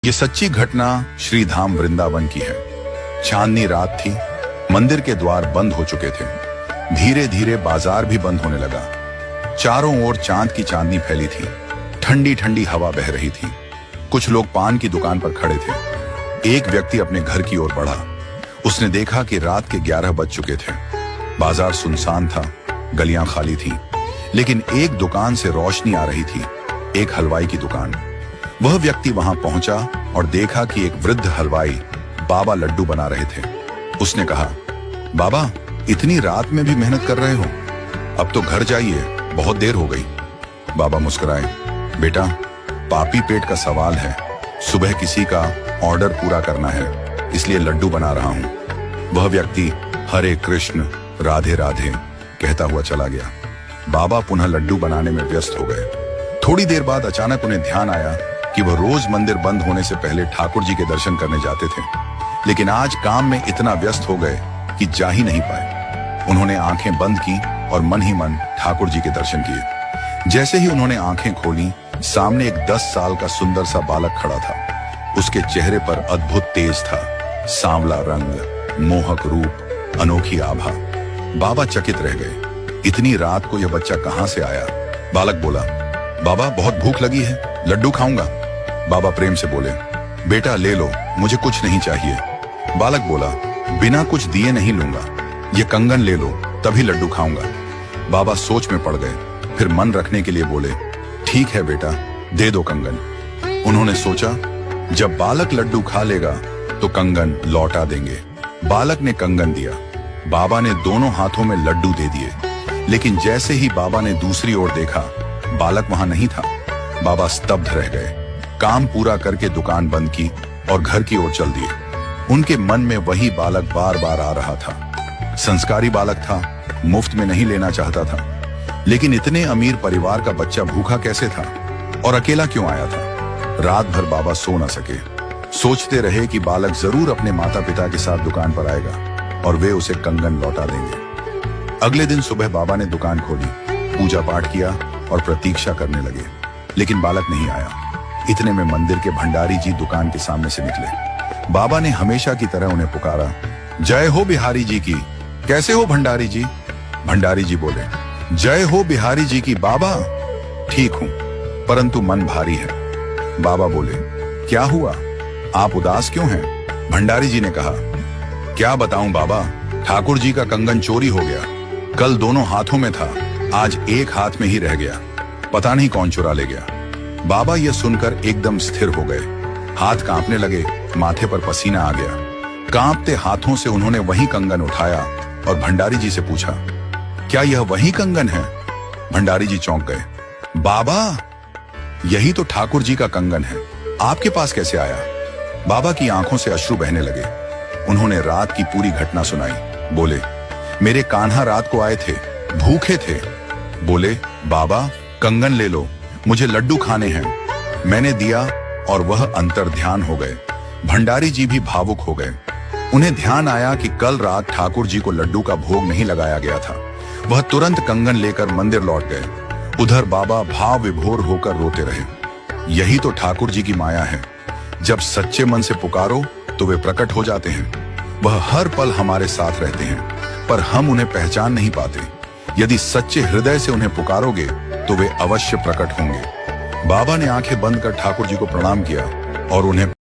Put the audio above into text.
ये सच्ची घटना श्री धाम वृंदावन की है। चांदनी रात थी, मंदिर के द्वार बंद हो चुके थे। धीरे धीरे बाजार भी बंद होने लगा। चारों ओर चांद की चांदनी फैली थी। ठंडी ठंडी हवा बह रही थी। कुछ लोग पान की दुकान पर खड़े थे। एक व्यक्ति अपने घर की ओर बढ़ा। उसने देखा कि रात के 11 बज चुके थे। बाजार सुनसान था, गलियां खाली थी, लेकिन एक दुकान से रोशनी आ रही थी, एक हलवाई की दुकान। वह व्यक्ति वहां पहुंचा और देखा कि एक वृद्ध हलवाई बाबा लड्डू बना रहे थे। उसने कहा, बाबा इतनी रात में भी मेहनत कर रहे हो, अब तो घर जाइए, बहुत देर हो गई। बाबा मुस्कुराए, बेटा पापी पेट का सवाल है, सुबह किसी का ऑर्डर पूरा करना है, इसलिए लड्डू बना रहा हूं। वह व्यक्ति हरे कृष्ण राधे राधे कहता हुआ चला गया। बाबा पुनः लड्डू बनाने में व्यस्त हो गए। थोड़ी देर बाद अचानक उन्हें ध्यान आया कि वह रोज मंदिर बंद होने से पहले ठाकुर जी के दर्शन करने जाते थे, लेकिन आज काम में इतना व्यस्त हो गए कि जा ही नहीं पाए। उन्होंने आंखें बंद की और मन ही मन ठाकुर जी के दर्शन किए। जैसे ही उन्होंने आंखें खोली, सामने एक 10 साल का सुंदर सा बालक खड़ा था। उसके चेहरे पर अद्भुत तेज था, सांवला रंग, मोहक रूप, अनोखी आभा। बाबा चकित रह गए, इतनी रात को यह बच्चा कहां से आया? बालक बोला, बाबा बहुत भूख लगी है, लड्डू खाऊंगा। बाबा प्रेम से बोले, बेटा ले लो, मुझे कुछ नहीं चाहिए। बालक बोला, बिना कुछ दिए नहीं लूंगा, ये कंगन ले लो, तभी लड्डू खाऊंगा। बाबा सोच में पड़ गए, फिर मन रखने के लिए बोले, ठीक है बेटा, दे दो कंगन। उन्होंने सोचा, जब बालक लड्डू खा लेगा तो कंगन लौटा देंगे। बालक ने कंगन दिया। बाबा ने दोनों हाथों में लड्डू दे दिए, लेकिन जैसे ही बाबा ने दूसरी ओर देखा, बालक वहां नहीं था। बाबा स्तब्ध रह गए। काम पूरा करके दुकान बंद की और घर की ओर चल दिए। उनके मन में वही बालक बार बार आ रहा था। संस्कारी बालक था, मुफ्त में नहीं लेना चाहता था, लेकिन इतने अमीर परिवार का बच्चा भूखा कैसे था और अकेला क्यों आया था? रात भर बाबा सो न सके। सोचते रहे कि बालक जरूर अपने माता पिता के साथ दुकान पर आएगा और वे उसे कंगन लौटा देंगे। अगले दिन सुबह बाबा ने दुकान खोली, पूजा पाठ किया और प्रतीक्षा करने लगे, लेकिन बालक नहीं आया। इतने में मंदिर के भंडारी जी दुकान के सामने से निकले। बाबा ने हमेशा की तरह उन्हें पुकारा, जय हो बिहारी जी की, कैसे हो भंडारी जी? भंडारी जी बोले, जय हो बिहारी जी की बाबा, ठीक हूं, परंतु मन भारी है। बाबा बोले, क्या हुआ, आप उदास क्यों हैं? भंडारी जी ने कहा, क्या बताऊं बाबा, ठाकुर जी का कंगन चोरी हो गया। कल दोनों हाथों में था, आज एक हाथ में ही रह गया, पता नहीं कौन चुरा ले गया। बाबा यह सुनकर एकदम स्थिर हो गए। हाथ कांपने लगे, माथे पर पसीना आ गया। कांपते हाथों से उन्होंने वही कंगन उठाया और भंडारी जी से पूछा, क्या यह वही कंगन है? भंडारी जी चौंक गए। बाबा, यही तो ठाकुर जी का कंगन है, आपके पास कैसे आया? बाबा की आंखों से अश्रु बहने लगे। उन्होंने रात की पूरी घटना सुनाई। बोले, मेरे कान्हा रात को आए थे, भूखे थे। बोले, बाबा कंगन ले लो, मुझे लड्डू खाने हैं। मैंने दिया और वह अंतर्ध्यान हो गए। भंडारी जी भी भावुक हो गए। उन्हें ध्यान आया कि कल रात ठाकुर जी को लड्डू का भोग नहीं लगाया गया था। वह तुरंत कंगन लेकर मंदिर लौट गए। उधर बाबा भाव विभोर होकर रोते रहे। यही तो ठाकुर जी की माया है, जब सच्चे मन से पुकारो तो वे प्रकट हो जाते हैं। वह हर पल हमारे साथ रहते हैं, पर हम उन्हें पहचान नहीं पाते। यदि सच्चे हृदय से उन्हें पुकारोगे तो वे अवश्य प्रकट होंगे। बाबा ने आंखें बंद कर ठाकुर जी को प्रणाम किया और उन्हें